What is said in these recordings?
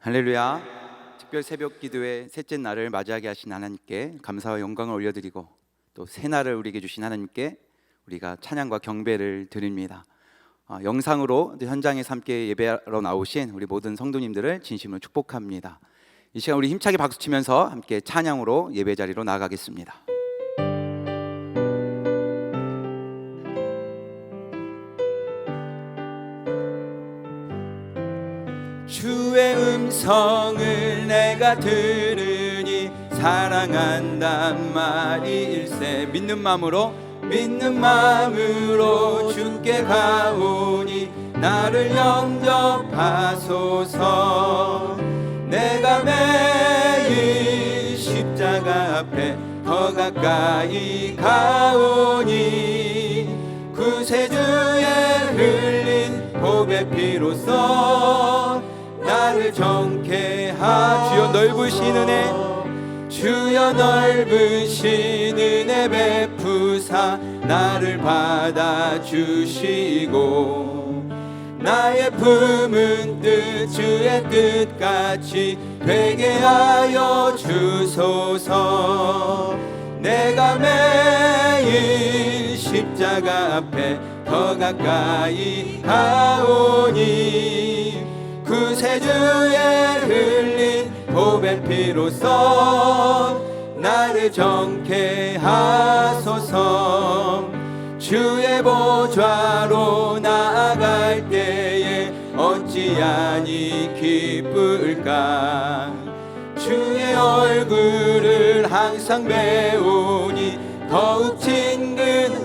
할렐루야. 특별 새벽 기도의 셋째 날을 맞이하게 하신 하나님께 감사와 영광을 올려드리고 또 새 날을 우리에게 주신 하나님께 우리가 찬양과 경배를 드립니다. 영상으로 현장에서 함께 예배하러 나오신 우리 모든 성도님들을 진심으로 축복합니다. 이 시간 우리 힘차게 박수치면서 함께 찬양으로 예배 자리로 나아가겠습니다. 주의 음성을 내가 들으니 사랑한단 말일세. 믿는 마음으로 주께 가오니 나를 영접하소서. 내가 매일 십자가 앞에 더 가까이 가오니 구세주의 흘린 보배 피로써 나를 정케하. 주여 넓으신 은혜, 주여 넓으신 은혜 베푸사 나를 받아주시고 나의 품은 뜻 주의 뜻같이 되게 하여 주소서. 내가 매일 십자가 앞에 더 가까이 가오니 구세주의 흘린 보배 피로써 나를 정케 하소서. 주의 보좌로 나아갈 때에 어찌하니 기쁠까. 주의 얼굴을 항상 배우니 더욱 친근합니다.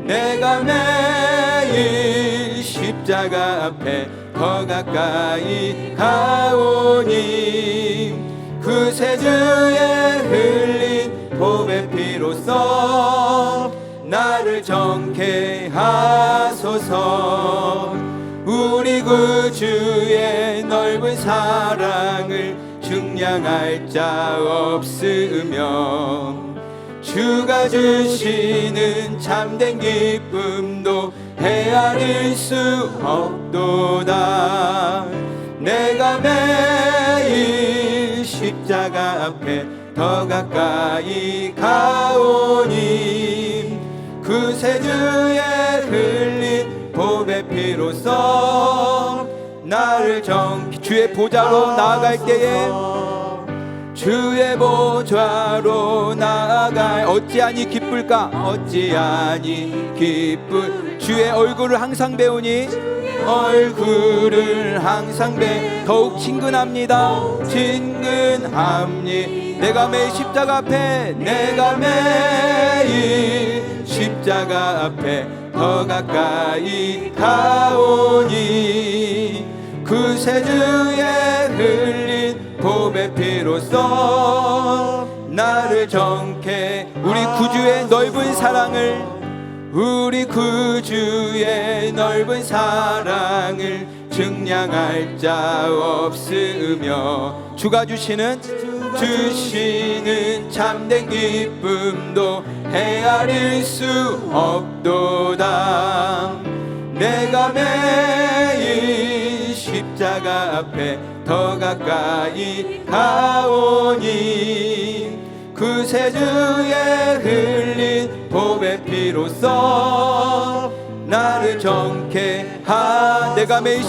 내가 매일 십자가 앞에 더 가까이 가오니 구세주의 흘린 보배 피로써 나를 정케 하소서. 우리 구주의 넓은 사랑을 증량할 자 없으며 주가 주시는 참된 기쁨도 헤아릴 수 없도다. 내가 매일 십자가 앞에 더 가까이 가오니 구세주의 흘린 보배 피로써 나를 주의 보좌로 나아갈 때에 주의 보좌로 나아갈 어찌하니 기쁠까. 어찌하니 기쁠. 주의 얼굴을 항상 배우니 얼굴을 항상 더욱 친근합니다. 친근합니. 내가 매일 십자가 앞에 십자가 앞에 더 가까이 가오니 구세주의 흘린 보배 피로써 나를 정케. 우리 구주의 넓은 사랑을 증량할 자 없으며 주가 주시는 참된 기쁨도 헤아릴 수 없도다. 내가 매일 십자가 앞에 더 가까이 가오니 구세주의 흘린 보배 피로써 나를 정케 하. 내가 매일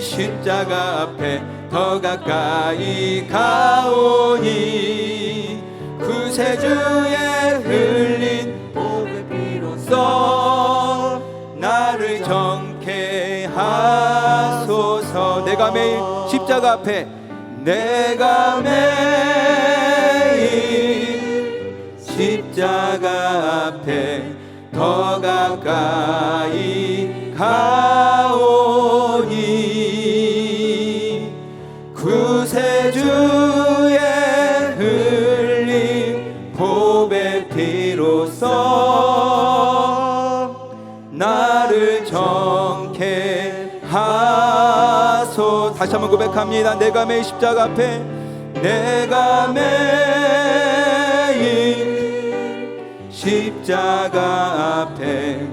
십자가 앞에 더 가까이 가오니 구세주의 흘린 보배 피로써 나를 정케 하소서. 내가 매일 십자가 앞에 더 가까이 가오니 구세주의 흘린 보배 피로써 나를 정케 하소. 다시 한번 고백합니다. 내가 매일 십자가 앞에 십자가 앞에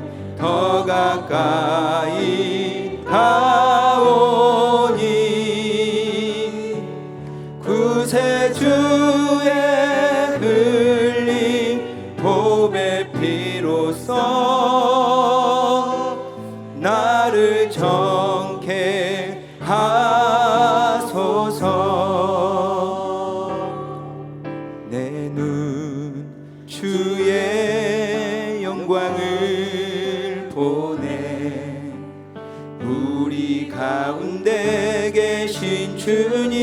더 가까이 가오니 구세주의 흘린 보배 피로써 나를 정케 하소서. 내 눈 주의 영광을 보네. 우리 가운데 계신 주님,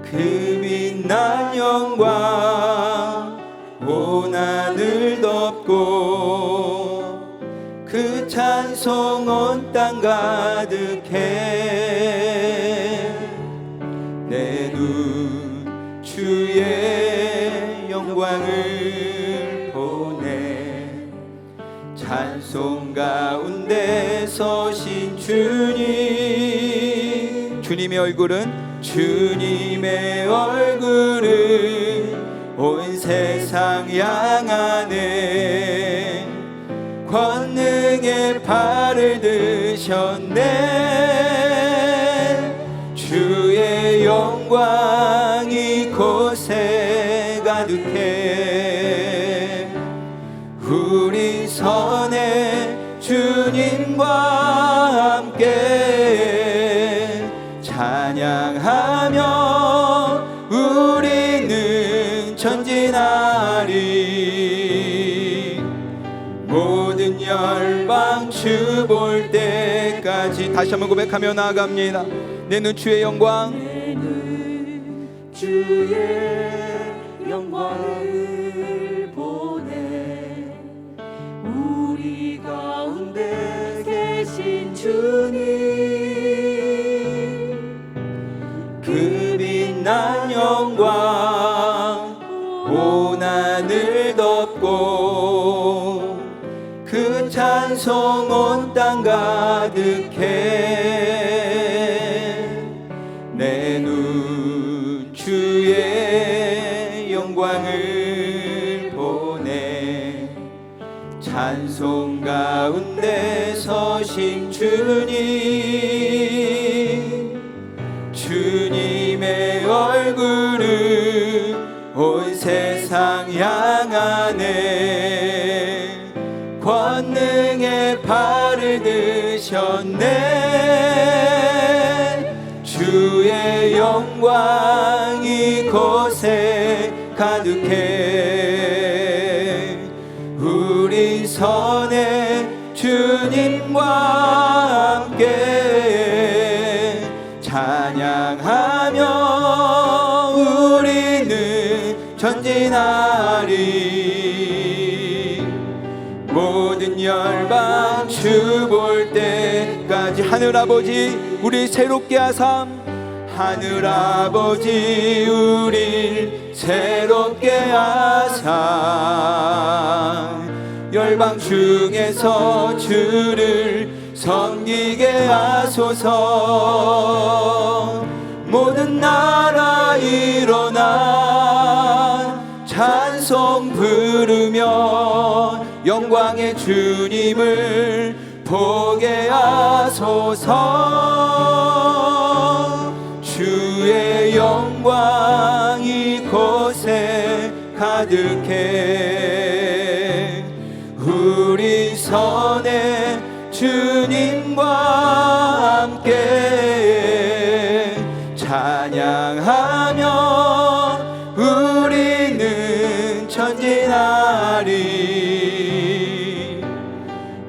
그 빛난 영광 온 하늘 덮고 그 찬송 온 땅 가득해. 내 눈 주의 영광을 보네. 찬송 가운데 서신 주님, 주님의 얼굴은 온 세상 향하네. 권능의 팔을 드셨네. 주의 영광이 곳에 가득해. 우리 선에 주님과 함께 찬양하며 우리는 전진하리. 모든 열방 주 볼 때까지. 다시 한번 고백하며 나아갑니다. 내 눈 주의 영광, 내 눈 주의 영광을 보네. 우리 가운데 계신 주님, 그 빛난 영광 온 하늘 덮고 그 찬송 온 땅 가득해. 내 눈 주의 영광을 보네. 찬송 가운데 서신 주님, 주님의 얼굴은 온 세상 향하네. 권능의 팔을 드셨네. 주의 영광이 곳에 가득해. 우리 선에 주님과 함께 찬양하며 우리는 전진하리. 모든 열방 주 볼 때까지. 하늘아버지 우리 새롭게 하삼. 하늘아버지 우릴 새롭게 하삼. 열방 중에서 주를 섬기게 하소서. 모든 나라 일어나 찬송 부르며 영광의 주님을 보게 하소서. 주의 영광이 곳에 가득해. 우리 선에 주님과 함께 찬양하며 우리는 전진하리.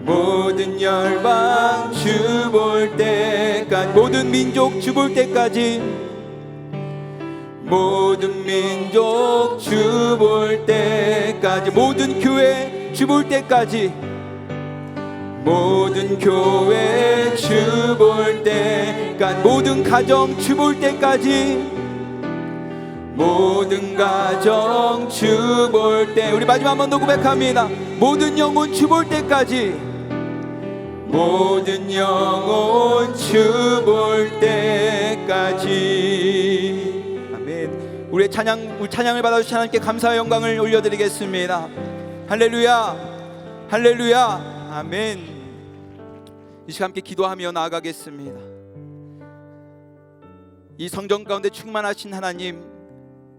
모든 열방 주 볼 때까지. 모든 민족 주 볼 때까지. 모든 민족 주 볼 때까지. 모든 교회 주 볼 때까지. 모든 교회 주 볼 때까지. 모든 가정 주 볼 때까지. 모든 가정 주 볼 때. 우리 마지막 한 번 더 고백합니다. 모든 영혼 주 볼 때까지. 모든 영혼 주 볼 때까지. 아멘. 우리 찬양을 받아주신 하나님께 감사와 영광을 올려드리겠습니다. 할렐루야, 할렐루야, 아멘. 이 시간 함께 기도하며 나아가겠습니다. 이 성전 가운데 충만하신 하나님,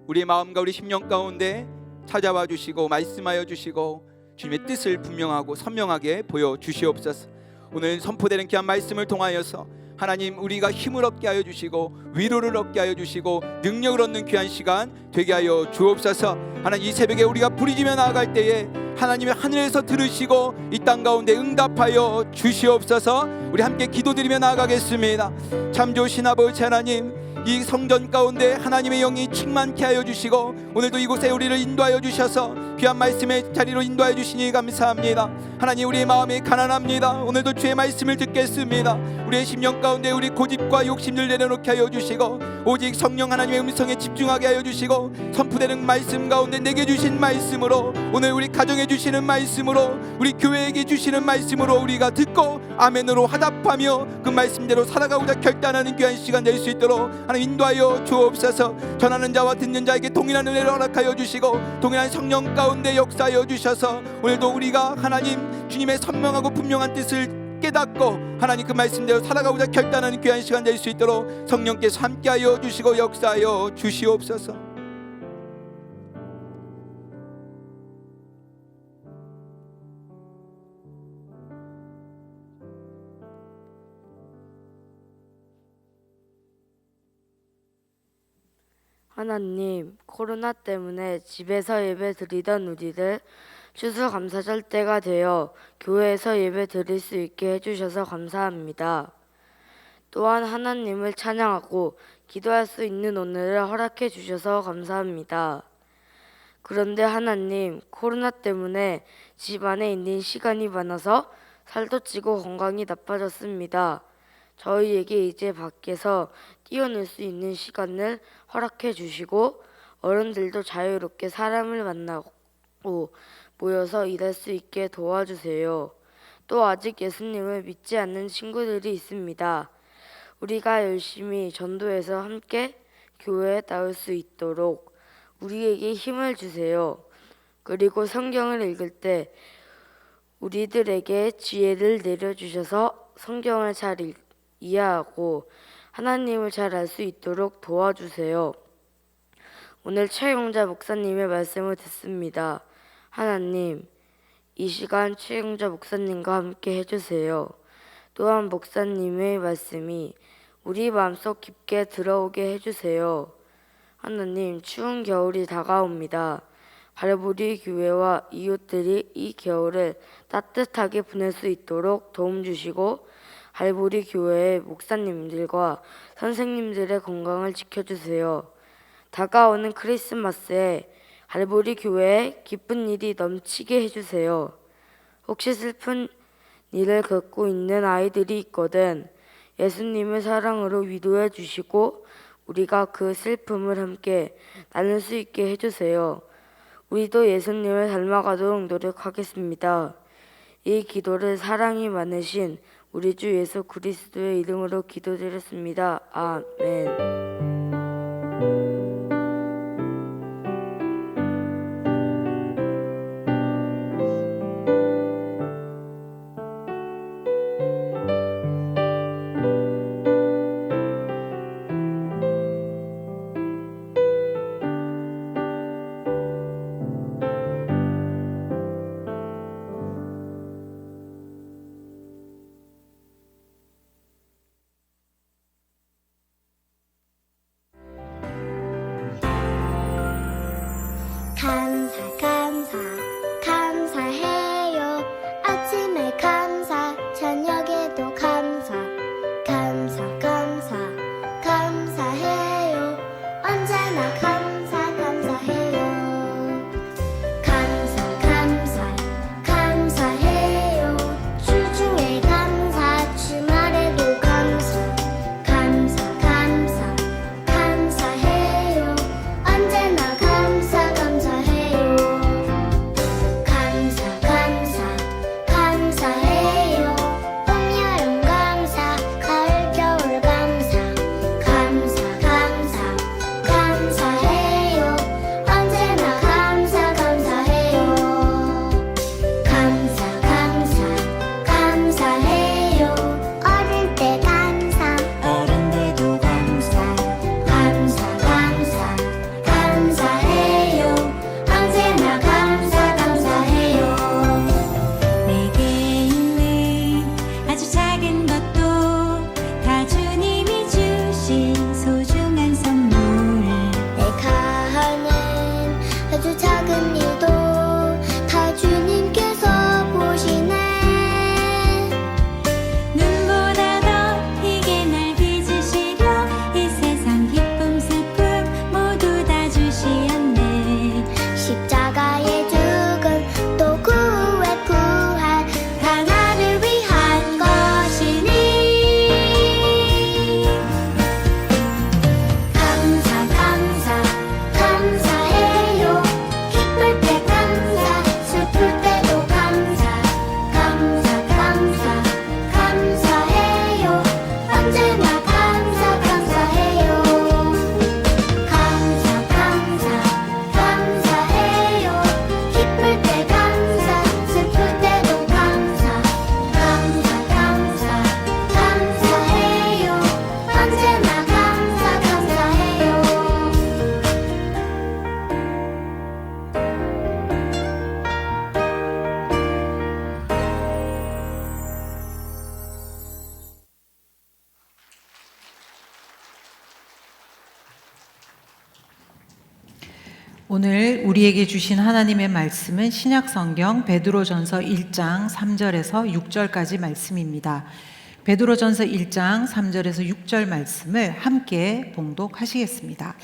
우리의 마음과 우리 심령 가운데 찾아와 주시고 말씀하여 주시고 주님의 뜻을 분명하고 선명하게 보여주시옵소서. 오늘 선포되는 귀한 말씀을 통하여서 하나님, 우리가 힘을 얻게 하여 주시고 위로를 얻게 하여 주시고 능력을 얻는 귀한 시간 되게 하여 주옵소서. 하나님, 이 새벽에 우리가 부르짖으며 나아갈 때에 하나님의 하늘에서 들으시고 이 땅 가운데 응답하여 주시옵소서. 우리 함께 기도드리며 나아가겠습니다. 참 좋으신 아버지 하나님, 이 성전 가운데 하나님의 영이 충만케 하여 주시고 오늘도 이곳에 우리를 인도하여 주셔서 귀한 말씀의 자리로 인도하여 주시니 감사합니다. 하나님, 우리의 마음이 가난합니다. 오늘도 주의 말씀을 듣겠습니다. 우리의 심령 가운데 우리 고집과 욕심을 내려놓게 하여 주시고 오직 성령 하나님의 음성에 집중하게 하여 주시고 선포되는 말씀 가운데 내게 주신 말씀으로, 오늘 우리 가정에 주시는 말씀으로, 우리 교회에게 주시는 말씀으로 우리가 듣고 아멘으로 화답하며 그 말씀대로 살아가고자 결단하는 귀한 시간 될 수 있도록 하나님 인도하여 주옵소서. 전하는 자와 듣는 자에게 동일한 은혜를 허락하여 주시고 동일한 성령 가운데 역사하여 주셔서 오늘도 우리가 하나님 주님의 선명하고 분명한 뜻을 깨닫고 하나님 그 말씀대로 살아가고자 결단하는 귀한 시간 될 수 있도록 성령께서 함께하여 주시고 역사하여 주시옵소서. 하나님, 코로나 때문에 집에서 예배 드리던 우리들 추수감사절 때가 되어 교회에서 예배 드릴 수 있게 해주셔서 감사합니다. 또한 하나님을 찬양하고 기도할 수 있는 오늘을 허락해 주셔서 감사합니다. 그런데 하나님, 코로나 때문에 집 안에 있는 시간이 많아서 살도 찌고 건강이 나빠졌습니다. 저희에게 이제 밖에서 뛰어놀 수 있는 시간을 허락해 주시고 어른들도 자유롭게 사람을 만나고 모여서 일할 수 있게 도와주세요. 또 아직 예수님을 믿지 않는 친구들이 있습니다. 우리가 열심히 전도해서 함께 교회에 나올 수 있도록 우리에게 힘을 주세요. 그리고 성경을 읽을 때 우리들에게 지혜를 내려주셔서 성경을 잘 이해하고 하나님을 잘 알 수 있도록 도와주세요. 오늘 최용자 목사님의 말씀을 듣습니다. 하나님, 이 시간 최용자 목사님과 함께 해주세요. 또한 목사님의 말씀이 우리 마음속 깊게 들어오게 해주세요. 하나님, 추운 겨울이 다가옵니다. 갈보리 교회와 이웃들이 이 겨울을 따뜻하게 보낼 수 있도록 도움 주시고 갈보리 교회의 목사님들과 선생님들의 건강을 지켜주세요. 다가오는 크리스마스에 갈보리 교회에 기쁜 일이 넘치게 해주세요. 혹시 슬픈 일을 겪고 있는 아이들이 있거든 예수님의 사랑으로 위로해 주시고 우리가 그 슬픔을 함께 나눌 수 있게 해주세요. 우리도 예수님을 닮아가도록 노력하겠습니다. 이 기도를 사랑이 많으신 우리 주 예수 그리스도의 이름으로 기도드렸습니다. 아멘. 감사해요. 아침에 감사, 저녁에도 감사해요. 언제나 감사해요. 감사해요. 주중에 감사, 주말에도 감사해요. 언제나 감사해요. 감사해요. 봄, 여름 감사, 가을, 겨울 오늘 우리에게 주신 하나님의 말씀은 신약성경 베드로전서 1장 3절에서 6절까지 말씀입니다. 베드로전서 1장 3절에서 6절 말씀을 함께 봉독하시겠습니다.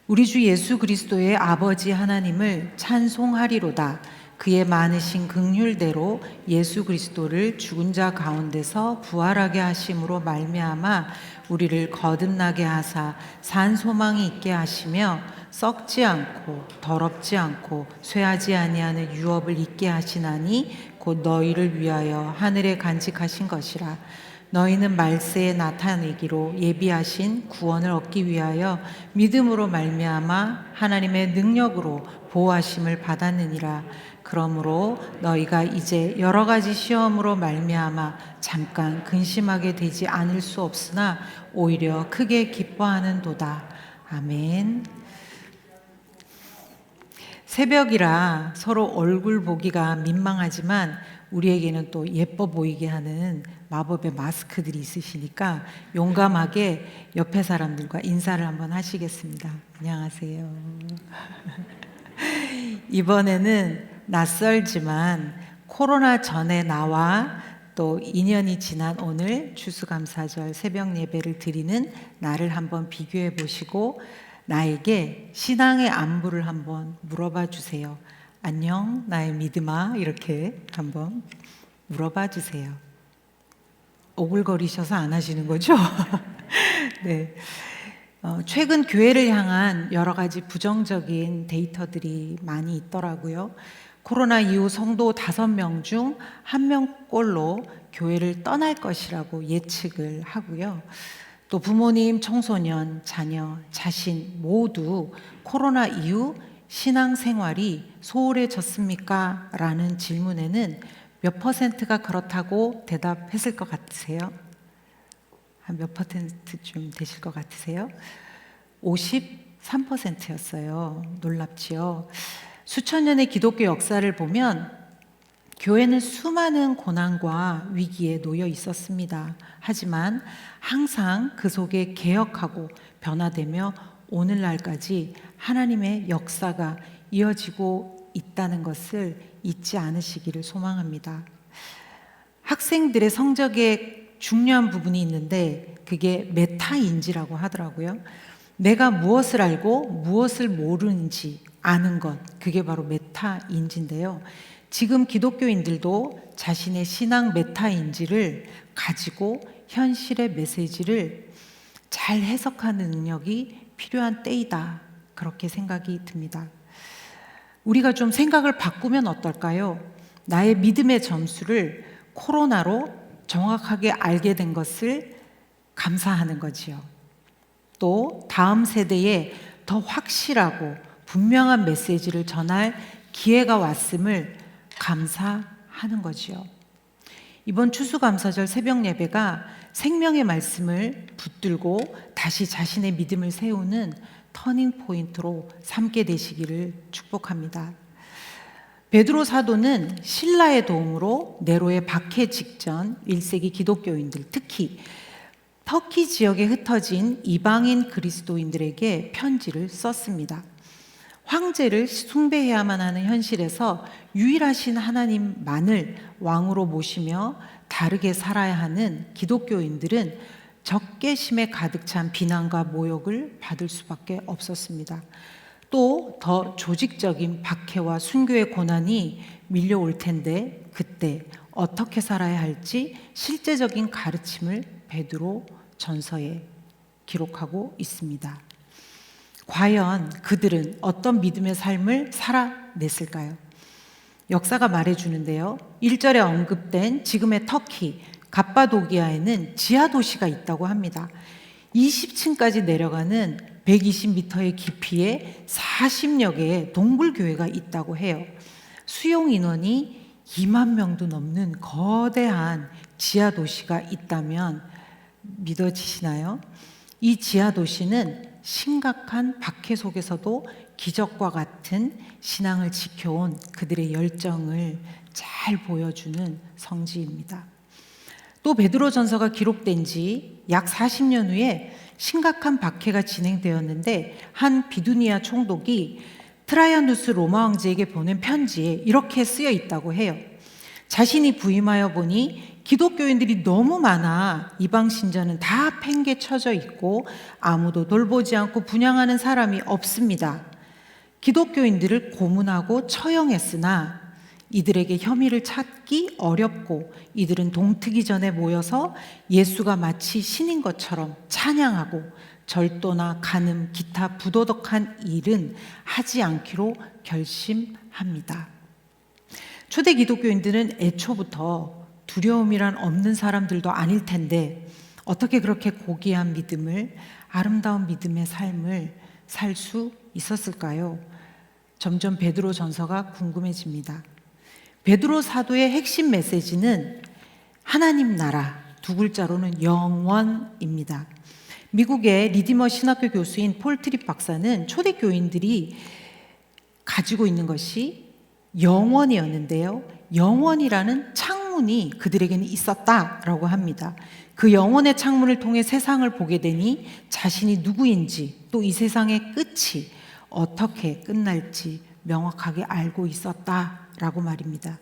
우리 주 예수 그리스도의 아버지 하나님을 찬송하리로다. 그의 많으신 긍휼대로 예수 그리스도를 죽은 자 가운데서 부활하게 하심으로 말미암아 우리를 거듭나게 하사 산 소망이 있게 하시며 썩지 않고 더럽지 않고 쇠하지 아니하는 유업을 있게 하시나니 곧 너희를 위하여 하늘에 간직하신 것이라. 너희는 말세에 나타내기로 예비하신 구원을 얻기 위하여 믿음으로 말미암아 하나님의 능력으로 보호하심을 받았느니라. 그러므로 너희가 이제 여러 가지 시험으로 말미암아 잠깐 근심하게 되지 않을 수 없으나 오히려 크게 기뻐하는도다. 아멘. 새벽이라 서로 얼굴 보기가 민망하지만 우리에게는 또 예뻐 보이게 하는 마법의 마스크들이 있으시니까 용감하게 옆에 사람들과 인사를 한번 하시겠습니다. 안녕하세요. 이번에는 낯설지만 코로나 전에 나와 또 2년이 지난 오늘 추수감사절 새벽 예배를 드리는 나를 한번 비교해 보시고 나에게 신앙의 안부를 한번 물어봐 주세요. 안녕 나의 믿음아, 이렇게 한번 물어봐 주세요. 오글거리셔서 안 하시는 거죠? 네. 최근 교회를 향한 여러 가지 부정적인 데이터들이 많이 있더라고요. 코로나 이후 성도 5명 중 1명꼴로 교회를 떠날 것이라고 예측을 하고요. 또 부모님, 청소년, 자녀, 자신 모두 코로나 이후 신앙생활이 소홀해졌습니까? 라는 질문에는 몇 퍼센트가 그렇다고 대답했을 것 같으세요? 한 몇 퍼센트쯤 되실 것 같으세요? 53%였어요. 놀랍지요? 수천 년의 기독교 역사를 보면 교회는 수많은 고난과 위기에 놓여 있었습니다. 하지만 항상 그 속에 개혁하고 변화되며 오늘날까지 하나님의 역사가 이어지고 있다는 것을 잊지 않으시기를 소망합니다. 학생들의 성적에 중요한 부분이 있는데 그게 메타인지라고 하더라고요. 내가 무엇을 알고 무엇을 모르는지 아는 것, 그게 바로 메타인지인데요. 지금 기독교인들도 자신의 신앙 메타인지를 가지고 현실의 메시지를 잘 해석하는 능력이 필요한 때이다, 그렇게 생각이 듭니다. 우리가 좀 생각을 바꾸면 어떨까요? 나의 믿음의 점수를 코로나로 정확하게 알게 된 것을 감사하는 거지요. 또 다음 세대에 더 확실하고 분명한 메시지를 전할 기회가 왔음을 감사하는 거지요. 이번 추수감사절 새벽 예배가 생명의 말씀을 붙들고 다시 자신의 믿음을 세우는 터닝 포인트로 삼게 되시기를 축복합니다. 베드로 사도는 신라의 도움으로 네로에 박해 직전 1세기 기독교인들, 특히 터키 지역에 흩어진 이방인 그리스도인들에게 편지를 썼습니다. 황제를 숭배해야만 하는 현실에서 유일하신 하나님만을 왕으로 모시며 다르게 살아야 하는 기독교인들은 적개심에 가득 찬 비난과 모욕을 받을 수밖에 없었습니다. 또 더 조직적인 박해와 순교의 고난이 밀려올 텐데 그때 어떻게 살아야 할지 실제적인 가르침을 베드로 전서에 기록하고 있습니다. 과연 그들은 어떤 믿음의 삶을 살아냈을까요? 역사가 말해주는데요. 1절에 언급된 지금의 터키 갑바도기아에는 지하도시가 있다고 합니다. 20층까지 내려가는 120m의 깊이에 40여 개의 동굴교회가 있다고 해요. 수용 인원이 2만 명도 넘는 거대한 지하도시가 있다면 믿어지시나요? 이 지하도시는 심각한 박해 속에서도 기적과 같은 신앙을 지켜온 그들의 열정을 잘 보여주는 성지입니다. 또 베드로전서가 기록된 지 약 40년 후에 심각한 박해가 진행되었는데 한 비두니아 총독이 트라이아누스 로마 황제에게 보낸 편지에 이렇게 쓰여 있다고 해요. 자신이 부임하여 보니 기독교인들이 너무 많아 이방 신자는 다 팽개쳐져 있고 아무도 돌보지 않고 분양하는 사람이 없습니다. 기독교인들을 고문하고 처형했으나 이들에게 혐의를 찾기 어렵고 이들은 동트기 전에 모여서 예수가 마치 신인 것처럼 찬양하고 절도나 간음, 기타 부도덕한 일은 하지 않기로 결심합니다. 초대 기독교인들은 애초부터 두려움이란 없는 사람들도 아닐 텐데 어떻게 그렇게 고귀한 믿음을, 아름다운 믿음의 삶을 살 수 있었을까요? 점점 베드로 전서가 궁금해집니다. 베드로 사도의 핵심 메시지는 하나님 나라, 두 글자로는 영원입니다. 미국의 리디머 신학교 교수인 폴 트립 박사는 초대교인들이 가지고 있는 것이 영원이었는데요. 영원이라는 창문이 그들에게는 있었다라고 합니다. 그 영원의 창문을 통해 세상을 보게 되니 자신이 누구인지 또 이 세상의 끝이 어떻게 끝날지 명확하게 알고 있었다라고 말입니다.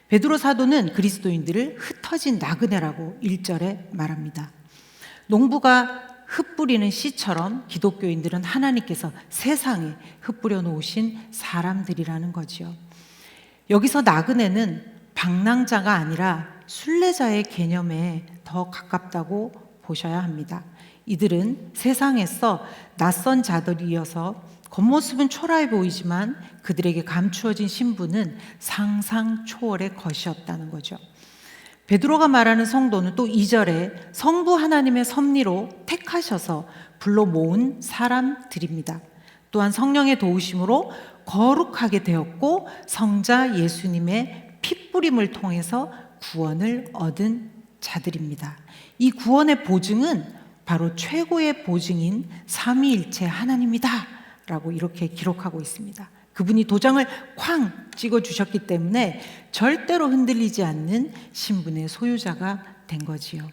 베드로 사도는 그리스도인들을 흩어진 나그네라고 1절에 말합니다. 농부가 흩뿌리는 씨처럼 기독교인들은 하나님께서 세상에 흩뿌려 놓으신 사람들이라는 거지요. 여기서 나그네는 방랑자가 아니라 순례자의 개념에 더 가깝다고 보셔야 합니다. 이들은 세상에서 낯선 자들이어서 겉모습은 초라해 보이지만 그들에게 감추어진 신분은 상상 초월의 것이었다는 거죠. 베드로가 말하는 성도는 또 2절에 성부 하나님의 섭리로 택하셔서 불러 모은 사람들입니다. 또한 성령의 도우심으로 거룩하게 되었고 성자 예수님의 핏부림을 통해서 구원을 얻은 자들입니다. 이 구원의 보증은 바로 최고의 보증인 삼위일체 하나님이다 라고 이렇게 기록하고 있습니다. 그분이 도장을 쾅 찍어주셨기 때문에 절대로 흔들리지 않는 신분의 소유자가 된 거지요.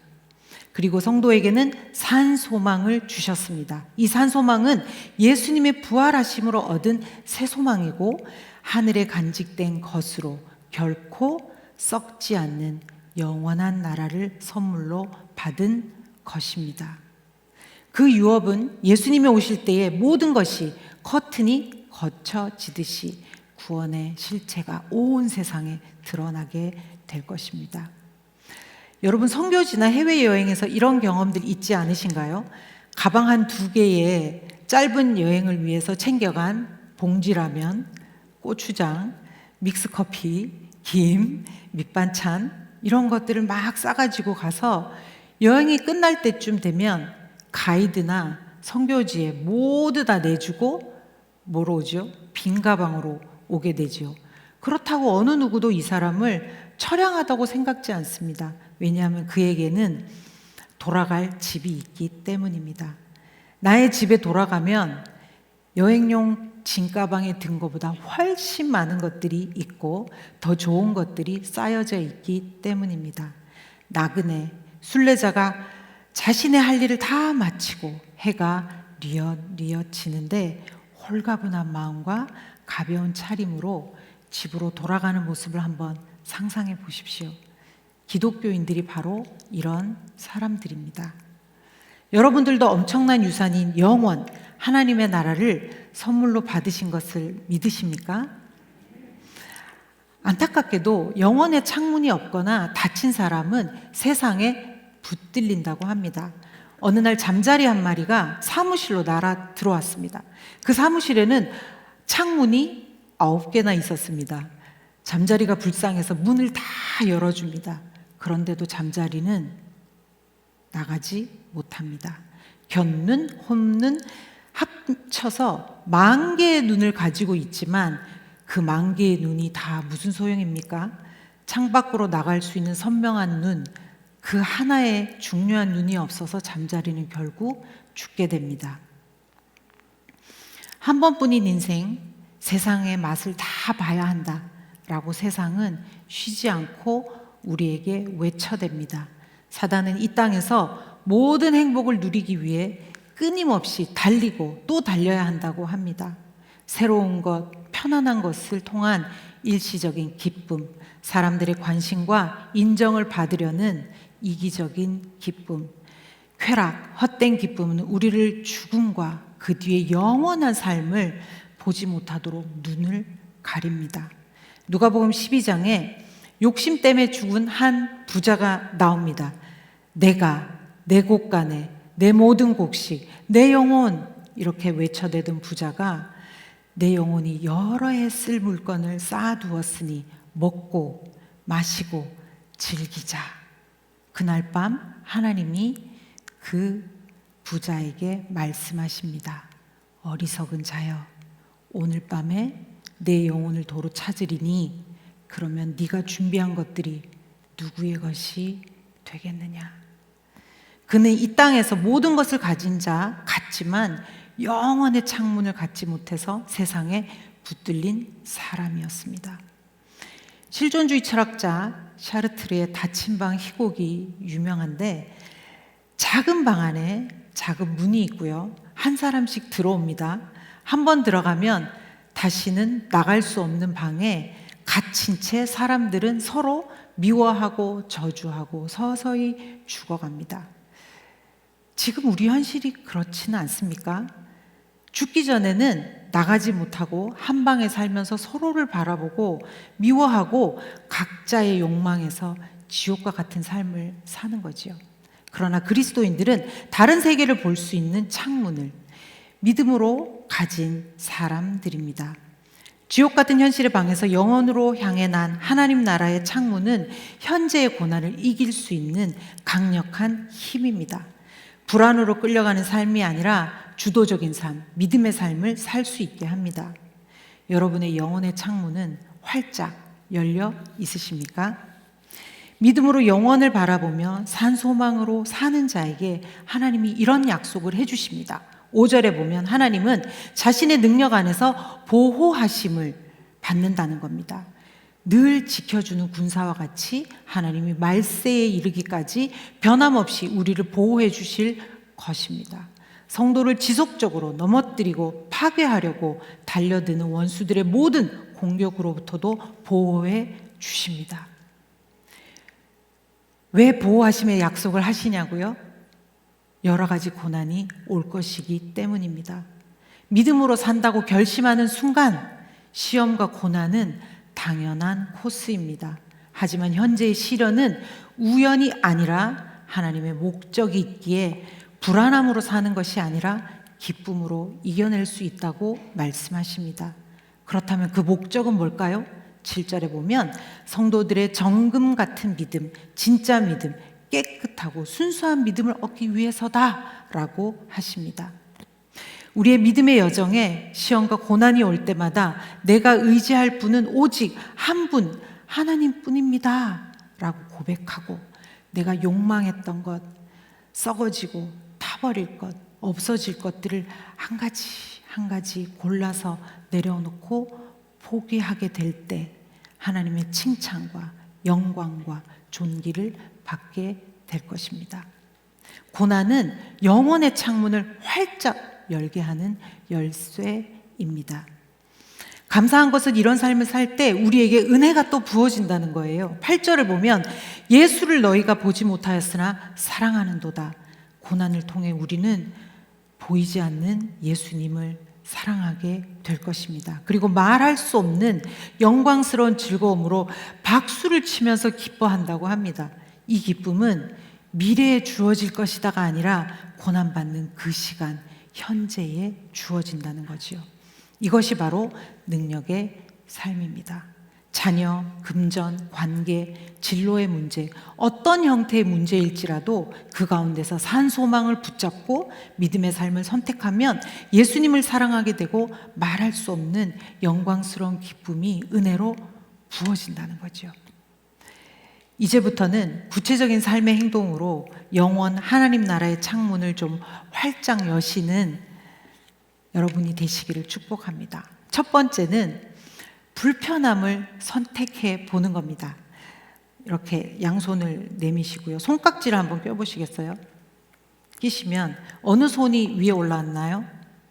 그리고 성도에게는 산 소망을 주셨습니다. 이 산 소망은 예수님의 부활하심으로 얻은 새 소망이고 하늘에 간직된 것으로 결코 썩지 않는 영원한 나라를 선물로 받은 것입니다. 그 유업은 예수님이 오실 때에 모든 것이 커튼이 거쳐지듯이 구원의 실체가 온 세상에 드러나게 될 것입니다. 여러분 선교지나 해외여행에서 이런 경험들 있지 않으신가요? 가방 한 2개의 짧은 여행을 위해서 챙겨간 봉지라면, 고추장, 믹스커피, 김, 밑반찬 이런 것들을 막 싸가지고 가서 여행이 끝날 때쯤 되면 가이드나 선교지에 모두 다 내주고 뭐로 오죠? 빈 가방으로 오게 되죠. 그렇다고 어느 누구도 이 사람을 처량하다고 생각지 않습니다. 왜냐하면 그에게는 돌아갈 집이 있기 때문입니다. 나의 집에 돌아가면 여행용 짐가방에 든 것보다 훨씬 많은 것들이 있고 더 좋은 것들이 쌓여져 있기 때문입니다. 나그네, 순례자가 자신의 할 일을 다 마치고 해가 뉘엿뉘엿 지는데 홀가분한 마음과 가벼운 차림으로 집으로 돌아가는 모습을 한번 상상해 보십시오. 기독교인들이 바로 이런 사람들입니다. 여러분들도 엄청난 유산인 영원, 하나님의 나라를 선물로 받으신 것을 믿으십니까? 안타깝게도 영원의 창문이 없거나 다친 사람은 세상에 붙들린다고 합니다. 어느 날 잠자리 한 마리가 사무실로 날아 들어왔습니다. 그 사무실에는 창문이 9개나 있었습니다. 잠자리가 불쌍해서 문을 다 열어줍니다. 그런데도 잠자리는 나가지 못합니다. 견눈, 혼눈 합쳐서 10,000개의 눈을 가지고 있지만 그 10,000개의 눈이 다 무슨 소용입니까? 창밖으로 나갈 수 있는 선명한 눈, 그 하나의 중요한 눈이 없어서 잠자리는 결국 죽게 됩니다. 한 번뿐인 인생, 세상의 맛을 다 봐야 한다라고 세상은 쉬지 않고 우리에게 외쳐댑니다. 사단은 이 땅에서 모든 행복을 누리기 위해 끊임없이 달리고 또 달려야 한다고 합니다. 새로운 것, 편안한 것을 통한 일시적인 기쁨, 사람들의 관심과 인정을 받으려는 이기적인 기쁨, 쾌락, 헛된 기쁨은 우리를 죽음과 그 뒤에 영원한 삶을 보지 못하도록 눈을 가립니다. 누가복음 12장에 욕심 때문에 죽은 한 부자가 나옵니다. 내가 내 곳간에 내 모든 곡식, 내 영혼, 이렇게 외쳐대던 부자가 내 영혼이 여러 해 쓸 물건을 쌓아두었으니 먹고 마시고 즐기자. 그날 밤 하나님이 그 부자에게 말씀하십니다. 어리석은 자여, 오늘 밤에 내 영혼을 도로 찾으리니 그러면 네가 준비한 것들이 누구의 것이 되겠느냐. 그는 이 땅에서 모든 것을 가진 자 같지만 영원의 창문을 갖지 못해서 세상에 붙들린 사람이었습니다. 실존주의 철학자 샤르트르의 닫힌 방 희곡이 유명한데, 작은 방 안에 작은 문이 있고요. 한 사람씩 들어옵니다. 한 번 들어가면 다시는 나갈 수 없는 방에 갇힌 채 사람들은 서로 미워하고 저주하고 서서히 죽어갑니다. 지금 우리 현실이 그렇지는 않습니까? 죽기 전에는 나가지 못하고 한 방에 살면서 서로를 바라보고 미워하고 각자의 욕망에서 지옥과 같은 삶을 사는 거지요. 그러나 그리스도인들은 다른 세계를 볼 수 있는 창문을 믿음으로 가진 사람들입니다. 지옥 같은 현실의 방에서 영원으로 향해 난 하나님 나라의 창문은 현재의 고난을 이길 수 있는 강력한 힘입니다. 불안으로 끌려가는 삶이 아니라 주도적인 삶, 믿음의 삶을 살 수 있게 합니다. 여러분의 영혼의 창문은 활짝 열려 있으십니까? 믿음으로 영원을 바라보며 산 소망으로 사는 자에게 하나님이 이런 약속을 해주십니다. 5절에 보면 하나님은 자신의 능력 안에서 보호하심을 받는다는 겁니다. 늘 지켜주는 군사와 같이 하나님이 말세에 이르기까지 변함없이 우리를 보호해 주실 것입니다. 성도를 지속적으로 넘어뜨리고 파괴하려고 달려드는 원수들의 모든 공격으로부터도 보호해 주십니다. 왜 보호하심의 약속을 하시냐고요? 여러 가지 고난이 올 것이기 때문입니다. 믿음으로 산다고 결심하는 순간 시험과 고난은 당연한 코스입니다. 하지만 현재의 시련은 우연이 아니라 하나님의 목적이 있기에 불안함으로 사는 것이 아니라 기쁨으로 이겨낼 수 있다고 말씀하십니다. 그렇다면 그 목적은 뭘까요? 7절에 보면 성도들의 정금 같은 믿음, 진짜 믿음, 깨끗하고 순수한 믿음을 얻기 위해서다라고 하십니다. 우리의 믿음의 여정에 시험과 고난이 올 때마다 내가 의지할 분은 오직 한 분, 하나님뿐입니다 라고 고백하고, 내가 욕망했던 것, 썩어지고 타버릴 것, 없어질 것들을 한 가지 한 가지 골라서 내려놓고 포기하게 될 때 하나님의 칭찬과 영광과 존귀를 받게 될 것입니다. 고난은 영혼의 창문을 활짝 열게 하는 열쇠입니다. 감사한 것은 이런 삶을 살 때 우리에게 은혜가 또 부어진다는 거예요. 8절을 보면 예수를 너희가 보지 못하였으나 사랑하는도다. 고난을 통해 우리는 보이지 않는 예수님을 사랑하게 될 것입니다. 그리고 말할 수 없는 영광스러운 즐거움으로 박수를 치면서 기뻐한다고 합니다. 이 기쁨은 미래에 주어질 것이다가 아니라 고난받는 그 시간, 현재에 주어진다는 거지요. 이것이 바로 능력의 삶입니다. 자녀, 금전, 관계, 진로의 문제, 어떤 형태의 문제일지라도 그 가운데서 산 소망을 붙잡고 믿음의 삶을 선택하면 예수님을 사랑하게 되고 말할 수 없는 영광스러운 기쁨이 은혜로 부어진다는 거죠. 이제부터는 구체적인 삶의 행동으로 영원 하나님 나라의 창문을 좀 활짝 여시는 여러분이 되시기를 축복합니다. 첫 번째는 불편함을 선택해 보는 겁니다. 이렇게 양손을 내미시고요. 손깍지를 한번 껴보시겠어요? 끼시면 어느 손이 위에 올라왔나요?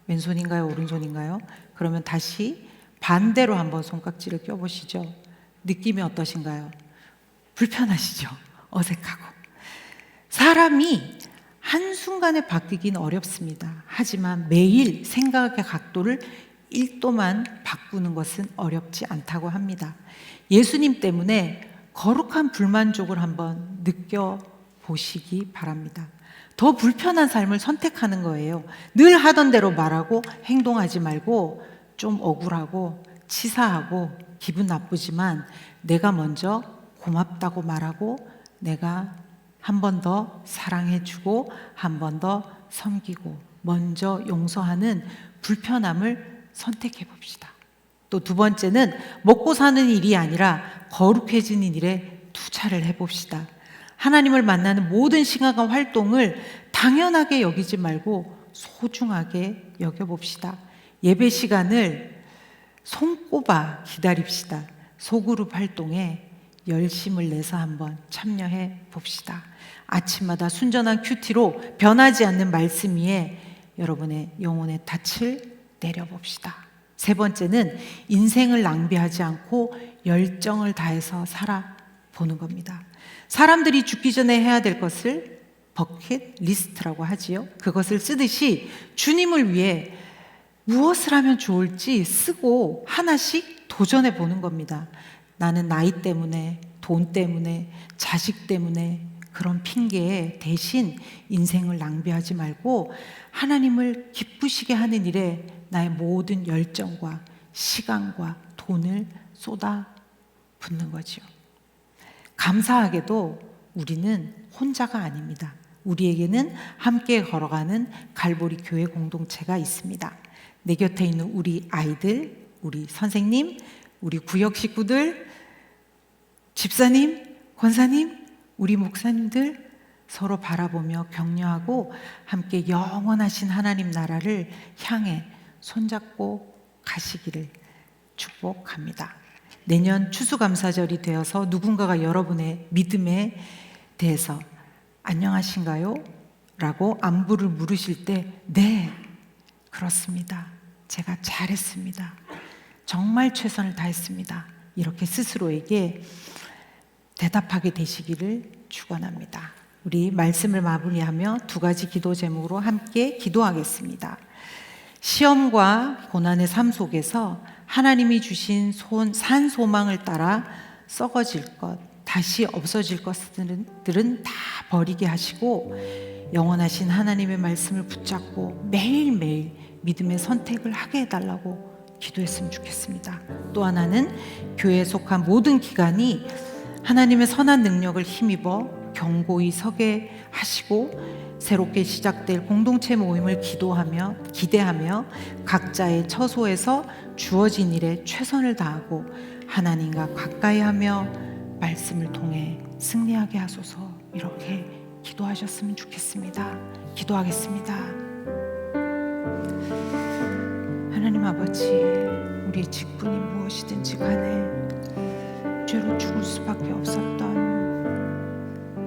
왼손인가요? 오른손인가요? 그러면 다시 반대로 한번 손깍지를 껴보시죠. 느낌이 어떠신가요? 불편하시죠? 어색하고. 사람이 한순간에 바뀌긴 어렵습니다. 하지만 매일 생각의 각도를 1도만 바꾸는 것은 어렵지 않다고 합니다. 예수님 때문에 거룩한 불만족을 한번 느껴보시기 바랍니다. 더 불편한 삶을 선택하는 거예요. 늘 하던 대로 말하고 행동하지 말고 좀 억울하고 치사하고 기분 나쁘지만 내가 먼저 고맙다고 말하고 내가 한 번 더 사랑해주고 한 번 더 섬기고 먼저 용서하는 불편함을 선택해 봅시다. 또 두 번째는 먹고 사는 일이 아니라 거룩해지는 일에 투자를 해봅시다. 하나님을 만나는 모든 시간과 활동을 당연하게 여기지 말고 소중하게 여겨봅시다. 예배 시간을 손꼽아 기다립시다. 소그룹 활동에 열심을 내서 한번 참여해 봅시다. 아침마다 순전한 큐티로 변하지 않는 말씀 위에 여러분의 영혼의 닻을 내려봅시다. 세 번째는 인생을 낭비하지 않고 열정을 다해서 살아보는 겁니다. 사람들이 죽기 전에 해야 될 것을 버킷 리스트라고 하지요. 그것을 쓰듯이 주님을 위해 무엇을 하면 좋을지 쓰고 하나씩 도전해 보는 겁니다. 나는 나이 때문에, 돈 때문에, 자식 때문에 그런 핑계에 대신 인생을 낭비하지 말고 하나님을 기쁘시게 하는 일에 나의 모든 열정과 시간과 돈을 쏟아붓는 거지요. 감사하게도 우리는 혼자가 아닙니다. 우리에게는 함께 걸어가는 갈보리 교회 공동체가 있습니다. 내 곁에 있는 우리 아이들, 우리 선생님, 우리 구역 식구들, 집사님, 권사님, 우리 목사님들 서로 바라보며 격려하고 함께 영원하신 하나님 나라를 향해 손잡고 가시기를 축복합니다. 내년 추수감사절이 되어서 누군가가 여러분의 믿음에 대해서 안녕하신가요? 라고 안부를 물으실 때 네, 그렇습니다. 제가 잘했습니다. 정말 최선을 다했습니다. 이렇게 스스로에게 대답하게 되시기를 축원합니다. 우리 말씀을 마무리하며 두 가지 기도 제목으로 함께 기도하겠습니다. 시험과 고난의 삶 속에서 하나님이 주신 산 소망을 따라 썩어질 것, 다시 없어질 것들은 다 버리게 하시고 영원하신 하나님의 말씀을 붙잡고 매일매일 믿음의 선택을 하게 해달라고 기도했으면 좋겠습니다. 또 하나는 교회에 속한 모든 기관이 하나님의 선한 능력을 힘입어 견고히 서게 하시고 새롭게 시작될 공동체 모임을 기대하며 각자의 처소에서 주어진 일에 최선을 다하고 하나님과 가까이하며 말씀을 통해 승리하게 하소서. 이렇게 기도하셨으면 좋겠습니다. 기도하겠습니다. 하나님 아버지, 우리의 직분이 무엇이든지 간에 죄로 죽을 수밖에 없었던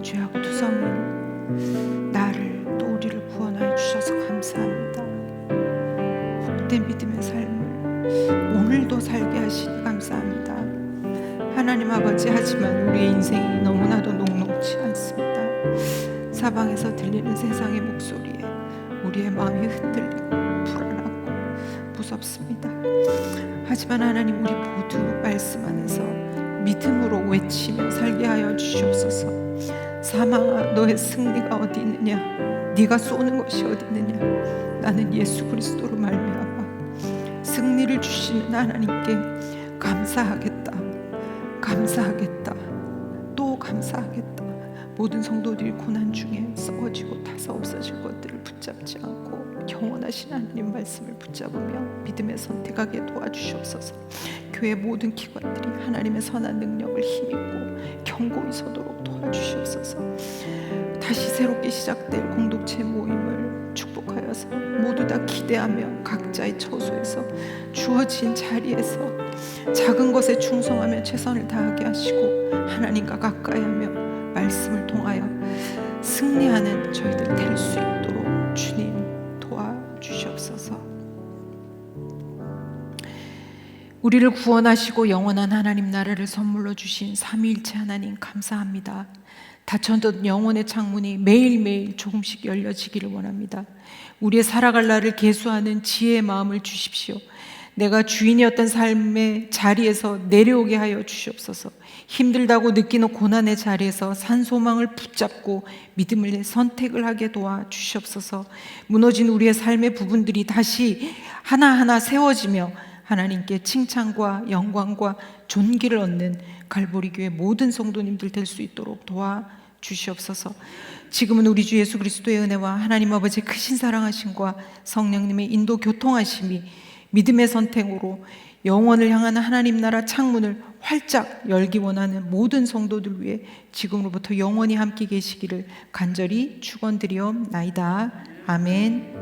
죄하고 투성인 나를 또 우리를 구원하여 주셔서 감사합니다. 복된 믿음의 삶을 오늘도 살게 하시니 감사합니다. 하나님 아버지, 하지만 우리의 인생이 너무나도 녹록지 않습니다. 사방에서 들리는 세상의 목소리에 우리의 마음이 흔들리고 불안하고 무섭습니다. 하지만 하나님, 우리 모두 말씀 안에서 믿음으로 외치며 살게 하여 주시옵소서. 사망아, 너의 승리가 어디 있느냐? 네가 쏘는 것이 어디 있느냐? 나는 예수 그리스도로 말미암아 승리를 주시는 하나님께 감사하겠다. 감사하겠다. 또 감사하겠다. 모든 성도들이 고난 중에 썩어지고 타서 없어질 것들을 붙잡지 않고 영원하신 하나님 말씀을 붙잡으며 믿음에 선택하게 도와주시옵소서. 교회 모든 기관들이 하나님의 선한 능력을 힘입고 견고히 서도록 도와주시옵소서. 다시 새롭게 시작될 공동체 모임을 축복하여서 모두 다 기대하며 각자의 처소에서 주어진 자리에서 작은 것에 충성하며 최선을 다하게 하시고 하나님과 가까이하며 말씀을 통하여 승리하는 저희들 될 수 있도록 주님 도와주시옵소서. 우리를 구원하시고 영원한 하나님 나라를 선물로 주신 삼위일체 하나님 감사합니다. 닫혔던 영혼의 창문이 매일매일 조금씩 열려지기를 원합니다. 우리의 살아갈 날을 계수하는 지혜의 마음을 주십시오. 내가 주인이었던 삶의 자리에서 내려오게 하여 주시옵소서. 힘들다고 느끼는 고난의 자리에서 산소망을 붙잡고 믿음을 선택을 하게 도와 주시옵소서. 무너진 우리의 삶의 부분들이 다시 하나하나 세워지며 하나님께 칭찬과 영광과 존귀를 얻는 갈보리 교회 모든 성도님들 될 수 있도록 도와 주시옵소서. 지금은 우리 주 예수 그리스도의 은혜와 하나님 아버지의 크신 사랑하심과 성령님의 인도 교통하심이 믿음의 선택으로 영원을 향하는 하나님 나라 창문을 활짝 열기 원하는 모든 성도들 위해 지금으로부터 영원히 함께 계시기를 간절히 축원드리옵나이다. 아멘.